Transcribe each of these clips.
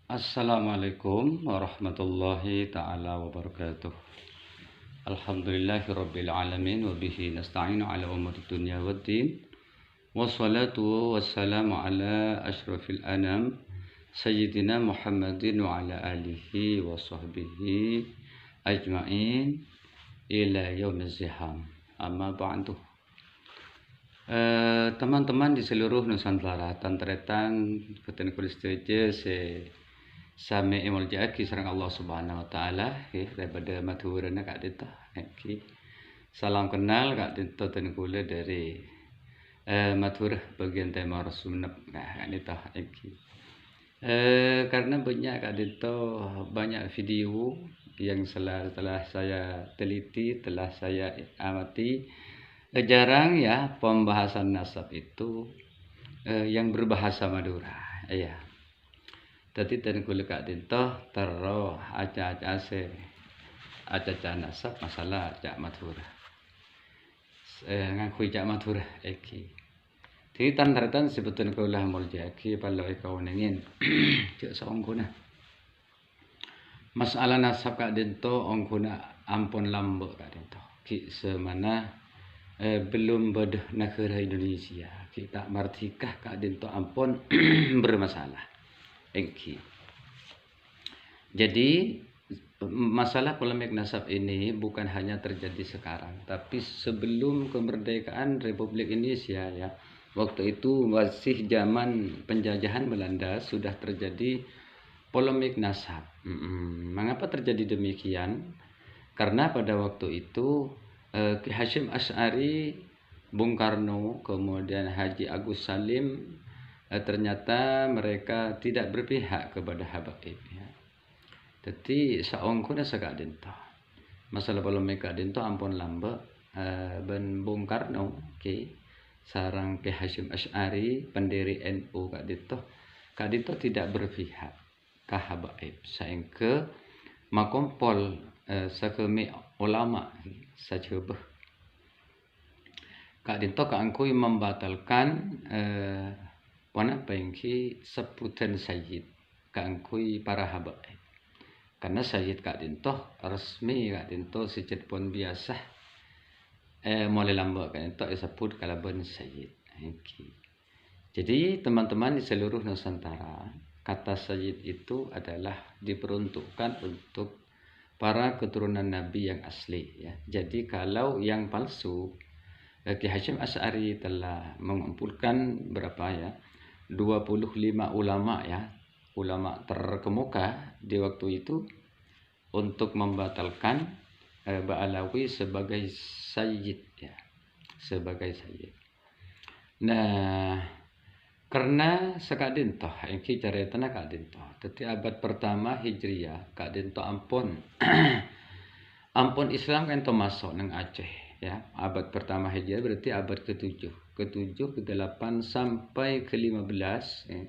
Assalamualaikum warahmatullahi ta'ala wabarakatuh. Alhamdulillahirabbil alamin wa bihi nasta'inu ala umuri dunya waddin. Wassalatu wassalamu ala asyrafil anam sayyidina Muhammadin wa ala alihi wa sahbihi ajma'in ila yaumiz ziham. Amma ba'du. Teman-teman di seluruh Nusantara, tantretan keten kulisteje sami emoljaaki sareng Allah Subhanahu wa taala daripada maturana kak dita salam kenal kak dita ten kula dari matur bagian tema Rasulullah kak dita karena kak dita banyak video yang telah saya teliti, telah saya amati. Jarang ya pembahasan nasab itu yang berbahasa Madura. Iya. Tadi dan kula kak dinto tero aca-aca nasab masalah cak Madura. Ngakui cak Madura iki. Jadi tandaratan sebetulnya kula muljaki kalau kau nengin cak saongkuna. Masalah nasab kak dinto ongkuna ampun lambo kak dinto. Ki semana belum bedah negara Indonesia kita merdeka kak dinto ampun bermasalah engki. Jadi masalah polemik nasab ini bukan hanya terjadi sekarang, tapi sebelum kemerdekaan Republik Indonesia ya, waktu itu masih zaman penjajahan Belanda sudah terjadi polemik nasab. Mengapa terjadi demikian? Karena pada waktu itu Ki Hasyim Asy'ari, Bung Karno, kemudian Haji Agus Salim ternyata mereka tidak berpihak kepada Habaib ya. Jadi saongkuna sakak dinto. Masalah polemik kak dinto ampun lamba ben Bung Karno sarang Ki Hasyim Asy'ari pendiri NU kak dinto tidak berpihak ke Habaib saengke makompol sakemi ulama sajebeh kak dinto kaangkui membatalkan pengki sebutan sayyid kaangkui para habaib karena sayyid kak dinto resmi kak dinto sejed pun biasa mulai lamba kak dinto disebut kalaban sayyid. Jadi teman-teman di seluruh Nusantara, kata sayyid itu adalah diperuntukkan untuk para keturunan Nabi yang asli ya. Jadi kalau yang palsu, Ki Hasyim Asy'ari telah mengumpulkan berapa ya? 25 ulama ya, ulama terkemuka di waktu itu untuk membatalkan Ba'alawi sebagai sayyid ya, sebagai sayyid. Nah, karena sekak dinto engki caritana kak dinto. Dadi abad pertama Hijriyah kak dinto ampun ampun Islam kan masuk nang Aceh ya. Abad pertama Hijriyah berarti abad ke-7, ke-7, ke-8 sampai ke-15 ya.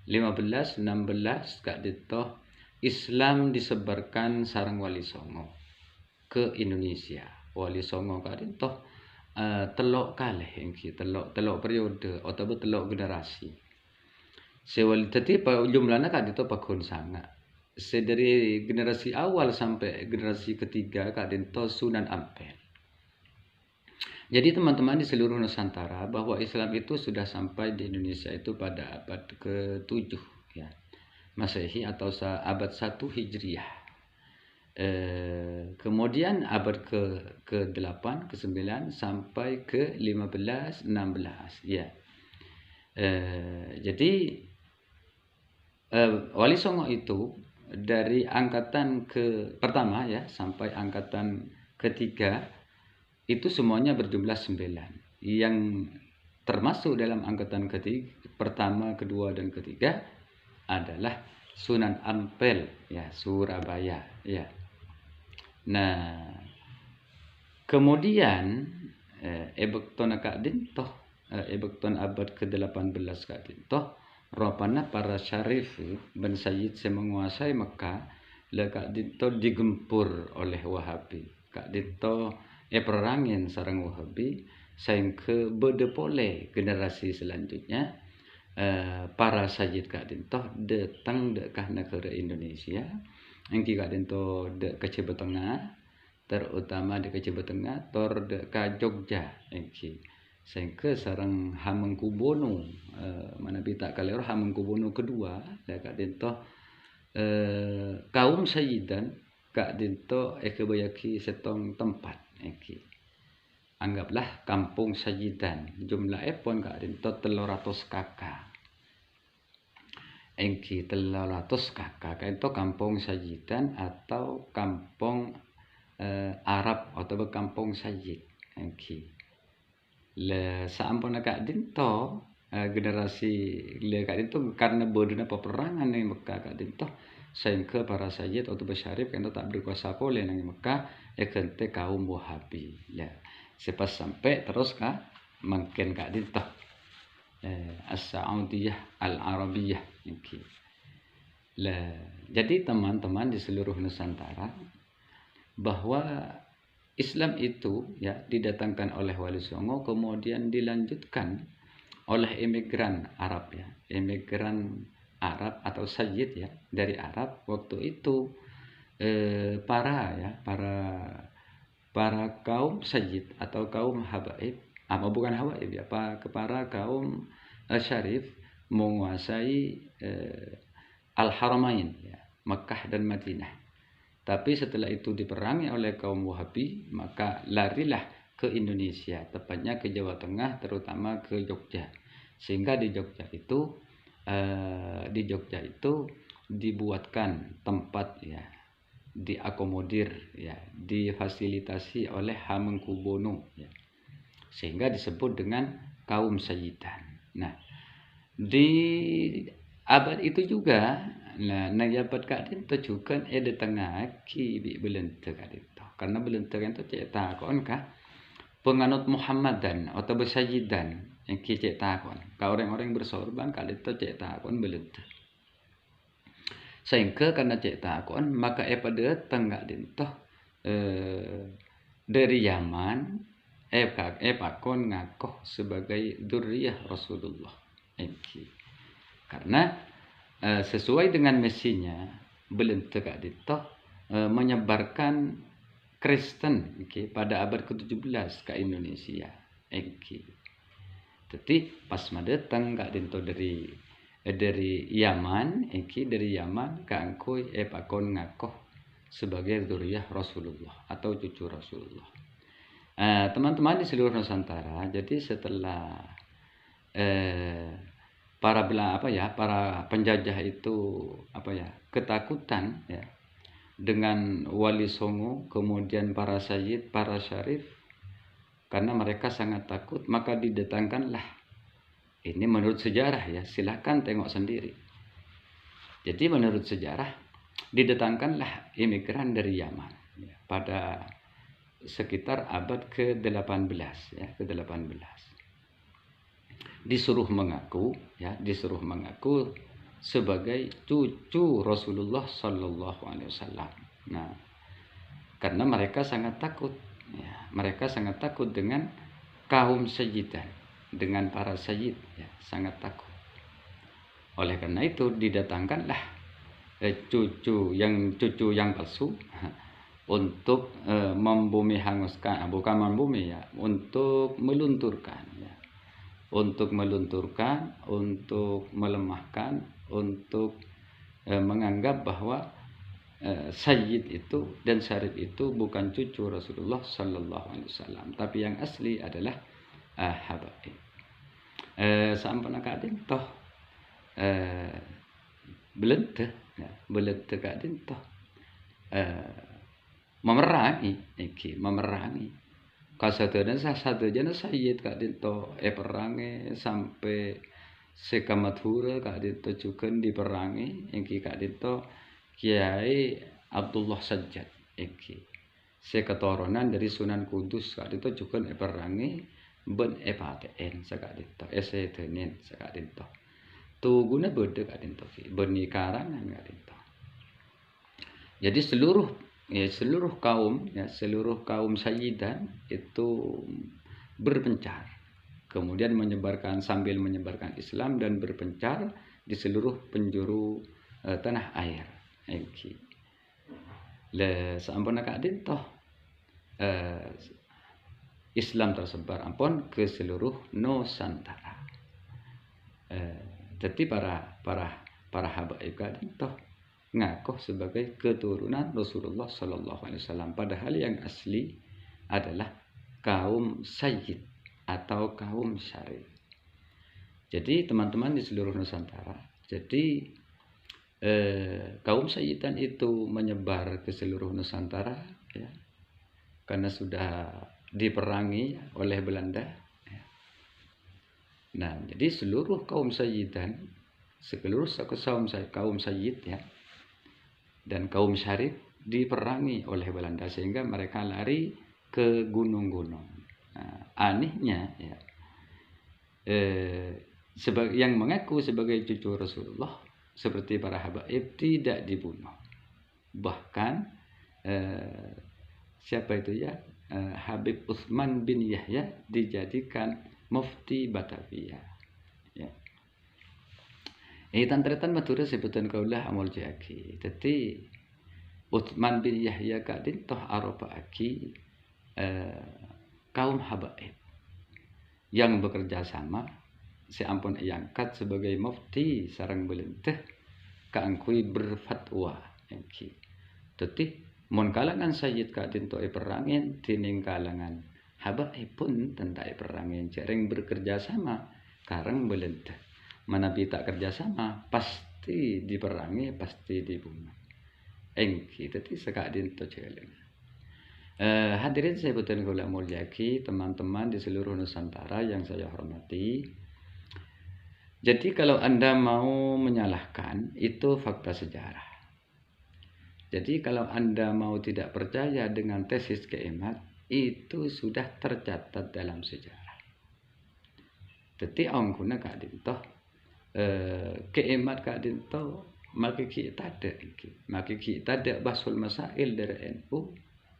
15, 16 kak dinto Islam disebarkan sareng Wali Songo ke Indonesia. Wali Songo kak dinto telok kalih engki telok periode atau telok generasi. Sewali tadi jumlahnya kak dinto pakun sangat. Dari generasi awal sampai generasi ketiga kak dinto Sunan Ampel. Jadi teman-teman di seluruh Nusantara bahwa Islam itu sudah sampai di Indonesia itu pada abad ke-7 ya. Masehi atau abad 1 Hijriah. Kemudian abad ke-8, ke-9 sampai ke-15, 16 ya. Jadi Wali Songo itu dari angkatan pertama ya sampai angkatan ketiga itu semuanya berjumlah 9. Yang termasuk dalam angkatan ketiga, pertama, kedua dan ketiga adalah Sunan Ampel ya, Surabaya ya. Nah, kemudian ebekton kak dinto ebekton abad ke-18 kak dinto rupanya para syarif ben sayyid menguasai Mekah le kak dinto digempur oleh Wahabi. Kak dinto perangin sareng Wahabi sehingga bedepole generasi selanjutnya para sayyid kak dintoh datang dekah negara Indonesia engki kak dintoh dek ke Jawa Tengah, terutama di Jawa Tengah tor dek ke Jogja engki sehingga sareng Hamengkubuwono mana bita kalero Hamengkubuwono kedua dek kak dintoh kaum sayyidan kak dintoh kebayaki setong tempat engki anggaplah kampung sayyidan jumlahnya pun kak dintoh 300 kakak engki 300 kakak itu kampung sayyidan atau kampung Arab atau kampung sayyid engki le saampun kak dinto generasi le kak dinto karena bodona peperangan yang Mekah kak dinto sehingga para sayyid atau besyarif kan tak berkuasa boleh nang Mekah kente kaum Wahabi ya sepas sampai terus kak mungkin kak dinto As-Saudiyah Al-Arabiyah engki lah jadi teman-teman di seluruh Nusantara bahwa Islam itu ya didatangkan oleh Wali Songo kemudian dilanjutkan oleh imigran Arab ya, imigran Arab atau sayyid ya dari Arab waktu itu para kaum sayyid atau kaum habaib bukan habaib ya para kaum syarif menguasai Al-Haramain ya, Makkah dan Madinah. Tapi setelah itu diperangi oleh kaum Wahabi, maka larilah ke Indonesia, tepatnya ke Jawa Tengah, terutama ke Jogja. Sehingga di Jogja itu dibuatkan tempat ya, diakomodir ya, difasilitasi oleh Hamengkubuwono ya. Sehingga disebut dengan kaum sayyidan. Nah, di abad itu juga najabat kak dinto juga di tengah ki bi belente kak dinto karena belente kan tu cek takon kah penganut Muhammadan atau bersayyidan yang ki cek takon ka orang-orang bersorban kak dinto cek takon belente sehingga karena cek takon maka pada tengah dinto dari Yaman pakon ngakoh sebagai duriyah Rasulullah engki karena sesuai dengan misinya belente kak dinto menyebarkan Kristen okay, pada abad ke-17 ke Indonesia engki. Jadi pas madetang kak dinto dari Yaman engki dari Yaman kak angkoi pakon ngakoh sebagai dzurriyyah Rasulullah atau cucu Rasulullah. Teman-teman di seluruh Nusantara, jadi setelah para penjajah itu ketakutan ya dengan Wali Songo kemudian para sayyid para syarif karena mereka sangat takut maka didatangkanlah ini menurut sejarah ya silahkan tengok sendiri jadi menurut sejarah didatangkanlah imigran dari Yaman ya, pada sekitar abad ke-18 ya ke-18 disuruh mengaku sebagai cucu Rasulullah Sallallahu Alaihi Wasallam. Nah, karena mereka sangat takut, ya, mereka sangat takut dengan kaum sayyidan, dengan para sayyid, ya, sangat takut. Oleh karena itu didatangkanlah cucu yang palsu untuk membumi hanguskan, bukan membumi ya, untuk melunturkan. Ya. Untuk melemahkan, untuk menganggap bahwa sayyid itu dan syarif itu bukan cucu Rasulullah Sallallahu Alaihi Wasallam, tapi yang asli adalah habaib. Sampun kadin toh belente kadin toh memerangi kasadana satu jana sayyid kak dinto perangi sampai sekamadhura kak dinto juga diperangi engki kak dinto Kiai Abdullah Sajjad engki seketorunan dari Sunan Kudus kak dinto juga perangi ben paten sakak dinto esetenin sakak dinto tu guna bode kak dinto beni karangan kak dinto jadi seluruh kaum sayyidan itu berpencar kemudian sambil menyebarkan Islam dan berpencar di seluruh penjuru tanah air. Iki. Le sampun kadin toh Islam tersebar ampun ke seluruh Nusantara. Jadi para habaib kadin toh ngaku sebagai keturunan Rasulullah Sallallahu Alaihi Wasallam. Padahal yang asli adalah kaum Sayyid atau kaum Syarif. Jadi teman-teman di seluruh Nusantara, jadi kaum Sayyidan itu menyebar ke seluruh Nusantara, ya, karena sudah diperangi oleh Belanda. Ya. Nah, jadi seluruh kaum Sayyidan, seluruh kaum Sayyid, ya, dan kaum Syarif diperangi oleh Belanda sehingga mereka lari ke gunung-gunung. Nah, anehnya, ya, yang mengaku sebagai cucu Rasulullah seperti para habaib tidak dibunuh. Bahkan siapa itu, ya, Habib Utsman bin Yahya dijadikan mufti Batavia. Ya. Tantretan matura sebutan kaulah amul jaki. Jadi Utsman bin Yahya kadin toh aropa aki kaum habaib yang bekerja sama seampun iangkat sebagai mufti sarang belenteh kaangkui berfatwa. Jadi mon kalangan Sayyid kadin toh perangin tining kalangan habaib pun tentai perangin jarang bekerja sama karang belenteh. Manabi tak kerjasama pasti diperangi, pasti dibunuh. Jadi sekadin to celeng. Hadirin saya betul kula mulyaki, teman-teman di seluruh Nusantara yang saya hormati. Jadi kalau Anda mau menyalahkan itu fakta sejarah. Jadi kalau Anda mau tidak percaya dengan tesis Keemat itu sudah tercatat dalam sejarah. Jadi angkuna kadin toh Keemat kadin toh maki kita ada basul masail dari NU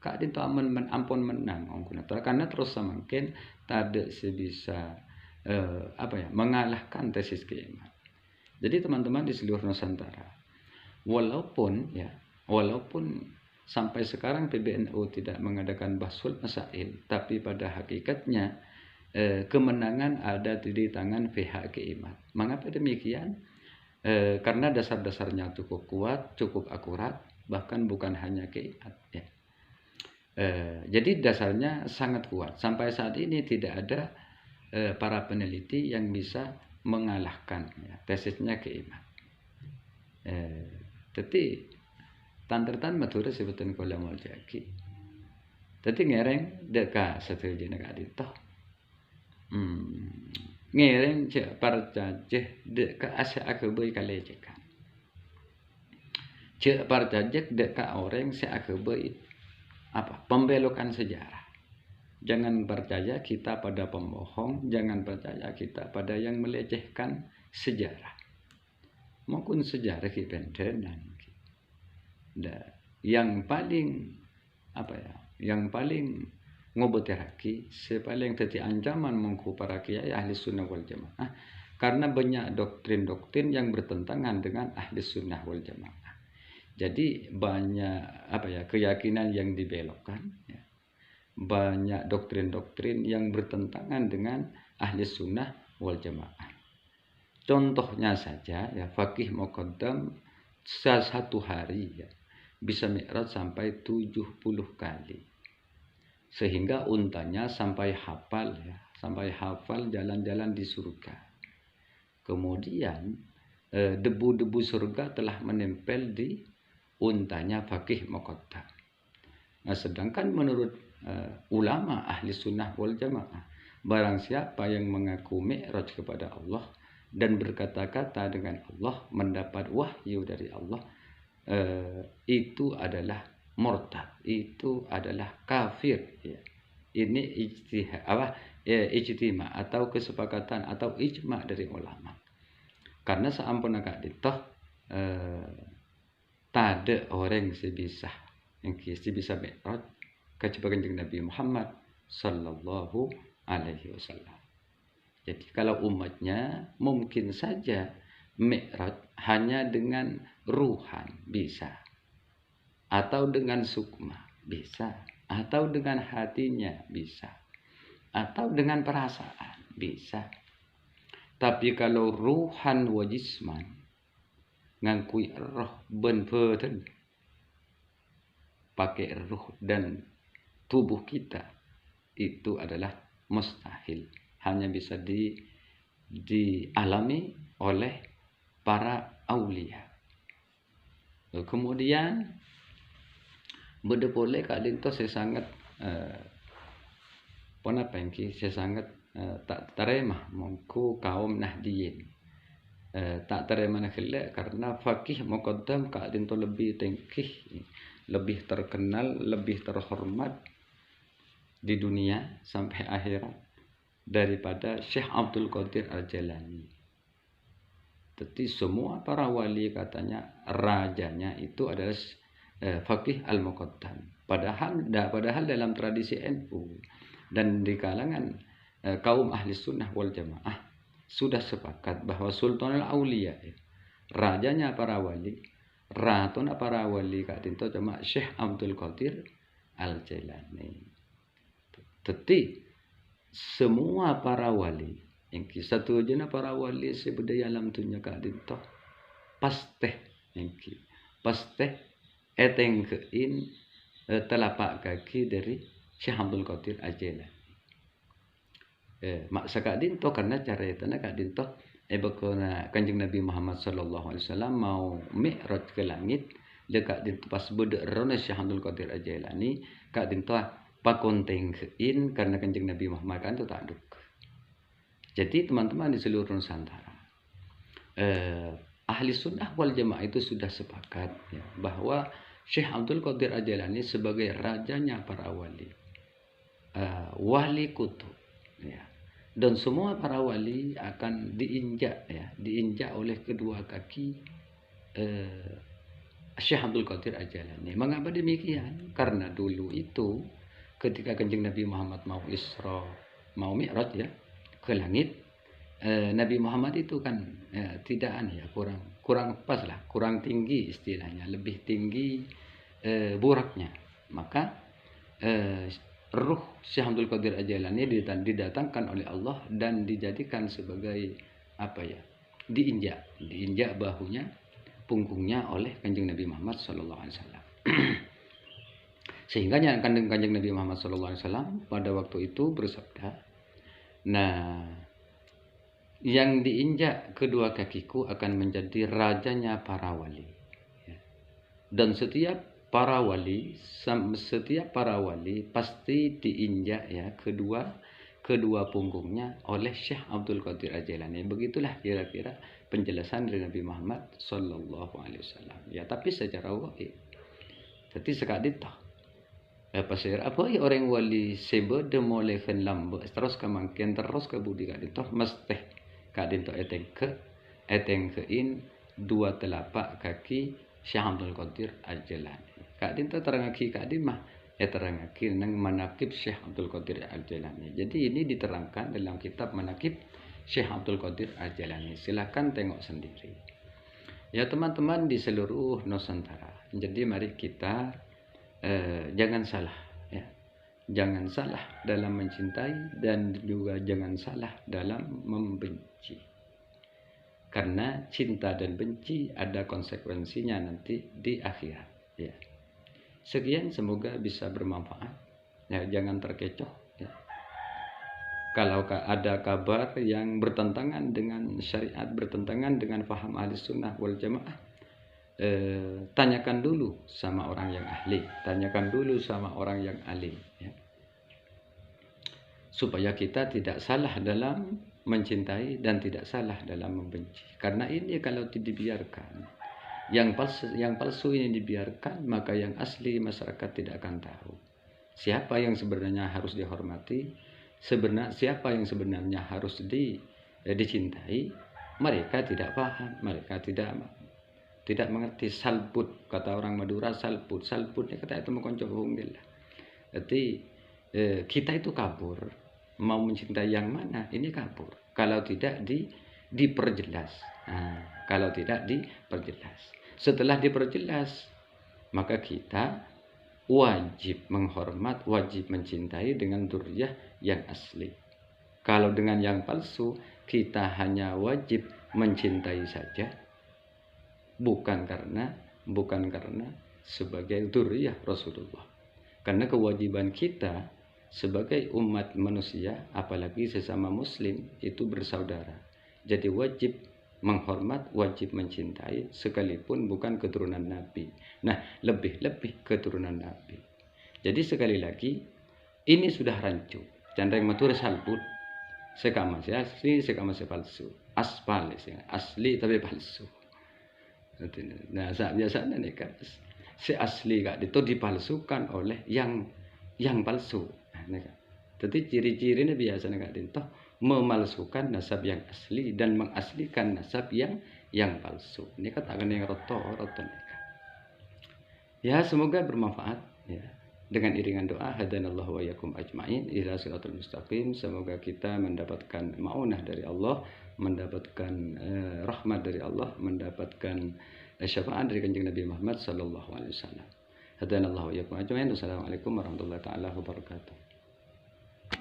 kadin toh ampun menang angkuna karena terus semakin tak sebisa mengalahkan tesis Keemat. Jadi teman-teman di seluruh Nusantara, walaupun sampai sekarang PBNU tidak mengadakan basul masail, tapi pada hakikatnya kemenangan ada di tangan pihak Keemat. Mengapa demikian? Karena dasar-dasarnya cukup kuat, cukup akurat, bahkan bukan hanya Keemat. Ya. Jadi dasarnya sangat kuat. Sampai saat ini tidak ada para peneliti yang bisa mengalahkan, ya, tesisnya Keemat. Jadi tantertan matura sebutan kula muljaki. Jadi ngereng deka setuju negara itu. Ngereng cek parjajeh deka asa akeboi kalecekan. Cek parjajeh deka orang se akeboi pembelokan sejarah. Jangan percaya kita pada pembohong, jangan percaya kita pada yang melecehkan sejarah. Maupun sejarah kipendenan. Yang paling ngoboteraki sepaling teti ancaman mengku para kiai ahli sunnah wal jamaah karena banyak doktrin-doktrin yang bertentangan dengan ahli sunnah wal jamaah. Jadi banyak keyakinan yang dibelokkan, ya. Banyak doktrin-doktrin yang bertentangan dengan ahli sunnah wal jamaah. Contohnya saja, ya, Faqih Muqaddam satu hari, ya, bisa mi'raj sampai 70 kali. Sehingga untanya sampai hafal, ya, sampai hafal jalan-jalan di surga. Kemudian debu-debu surga telah menempel di untanya Faqih Muqaddam. Nah, sedangkan menurut ulama ahli sunnah wal jamaah, barang siapa yang mengaku mi'raj kepada Allah dan berkata-kata dengan Allah, mendapat wahyu dari Allah, itu adalah murtad, itu adalah kafir, ya. Ini ijtima atau kesepakatan atau ijma dari ulama. Karena seampun agak ditoh tak ada orang sebisa yang bisa mi'raj kecuali Nabi Muhammad sallallahu alaihi wasallam. Jadi kalau umatnya mungkin saja mi'raj hanya dengan ruhan bisa, atau dengan sukma bisa, atau dengan hatinya bisa, atau dengan perasaan bisa. Tapi kalau ruhan wa jisman ngangkui roh ben peten, pakai ruh dan tubuh kita, itu adalah mustahil, hanya bisa dialami oleh para aulia. Kemudian benda boleh Kak Dinto saya sangat saya sangat tak terima mengku kaum Nahdiyin. Tak terima nak karena fakih muqaddam Kak Dinto lebih tengkih, lebih terkenal, lebih terhormat di dunia sampai akhirat daripada Syekh Abdul Qadir Al-Jailani. Jadi semua para wali katanya rajanya itu adalah Faqih Al-Muqaddam. Padahal dalam tradisi NU dan di kalangan kaum ahli sunnah wal jamaah sudah sepakat bahwa Sultanul Aulia, rajanya para wali, ratuna para wali Kak Dinto cuma Syekh Abdul Qadir Al-Jailani. Jadi semua para wali yang satu jena para wali sebudaya alam dunia Kak Dinto pasti etengkein telapak kaki dari Syekh Abdul Qadir Al-Jailani. Maksa Kak Dinto karena cara itu Kak Dinto bakona Kanjeng Nabi Muhammad sallallahu alaihi wasallam mau mi'raj ke langit, Kak Dinto pas bederona Syekh Abdul Qadir Al-Jailani, Kak Dinto pakontengkein karena Kanjeng Nabi Muhammad kan itu tak duk. Jadi teman-teman di seluruh Nusantara, ahli sunnah wal jamaah itu sudah sepakat ya, bahwa Syekh Abdul Qadir Al-Jailani sebagai rajanya para wali, wali kutub ya, dan semua para wali akan diinjak oleh kedua kaki Syekh Abdul Qadir Al-Jailani. Mengapa demikian? Karena dulu itu ketika Kanjeng Nabi Muhammad mau Isra, mau Mi'raj ya ke langit, Nabi Muhammad itu kan kurang pas lah, kurang tinggi istilahnya, lebih tinggi buraknya. Maka ruh Syekh Abdul Qadir Al-Jailani didatangkan oleh Allah dan dijadikan sebagai diinjak bahunya, punggungnya oleh Kanjeng Nabi Muhammad sallallahu alaihi wasallam. Sehingga Kanjeng Nabi Muhammad sallallahu alaihi wasallam pada waktu itu bersabda, nah, yang diinjak kedua kakiku akan menjadi rajanya para wali. Dan setiap para wali pasti diinjak ya kedua punggungnya oleh Syekh Abdul Qadir Al-Jailani. Begitulah kira-kira penjelasan dari Nabi Muhammad sallallahu alaihi wasallam. Ya, tapi secara wahid. Jadi sekadit pasir apa orang wali sebe de molekan lambe terus kemangkian terus ke budi kadito mesti kadito etengkein dua telapak kaki Syekh Abdul Qadir Al-Jailani. Kadito terangaki kadimah terangaki nang manakib Syekh Abdul Qadir Al-Jailani. Jadi ini diterangkan dalam kitab manakib Syekh Abdul Qadir Al-Jailani. Silakan tengok sendiri. Ya teman-teman di seluruh Nusantara. Jadi mari kita jangan salah ya, jangan salah dalam mencintai dan juga jangan salah dalam membenci, karena cinta dan benci ada konsekuensinya nanti di akhirat ya. Sekian, semoga bisa bermanfaat ya, jangan terkecoh ya. Kalau ada kabar yang bertentangan dengan syariat, bertentangan dengan faham ahli sunnah wal jamaah, tanyakan dulu sama orang yang ahli, ya. Supaya kita tidak salah dalam mencintai dan tidak salah dalam membenci. Karena ini kalau dibiarkan, yang palsu ini dibiarkan, maka yang asli masyarakat tidak akan tahu siapa yang sebenarnya harus dihormati, siapa yang sebenarnya harus dicintai. Mereka tidak paham, mereka tidak mengerti. Salput, kata orang Madura, salputnya kata itu mengonco hunggil. Jadi kita itu kabur, mau mencintai yang mana, ini kabur. kalau tidak diperjelas. Nah, kalau tidak diperjelas. Setelah diperjelas, maka kita wajib menghormat, wajib mencintai dengan dzurriyyah yang asli. Kalau dengan yang palsu, kita hanya wajib mencintai saja, bukan karena sebagai dzurriyyah Rasulullah. Karena kewajiban kita sebagai umat manusia, apalagi sesama muslim, itu bersaudara. Jadi wajib menghormat, wajib mencintai, sekalipun bukan keturunan Nabi. Nah, lebih-lebih keturunan Nabi. Jadi sekali lagi, ini sudah rancu. Candang matur salput, sekama si asli, sekama si palsu. Aspal, asli tapi palsu. Nah, biasanya nih kan, si asli kak itu dipalsukan oleh yang palsu. Nah, jadi ciri-cirinya biasanya kak itu memalsukan nasab yang asli dan mengaslikan nasab yang palsu. Ini kan akan yang roto. Ya, semoga bermanfaat ya. Dengan iringan doa, hadanallahu wa iyyakum ajmain ila siratal mustaqim. Semoga kita mendapatkan maunah dari Allah, mendapatkan rahmat dari Allah, mendapatkan syafaat dari Kanjeng Nabi Muhammad sallallahu alaihi wasallam. Hadanallahu wa iyyakum ajmain. Wassalamualaikum warahmatullahi taala wabarakatuh.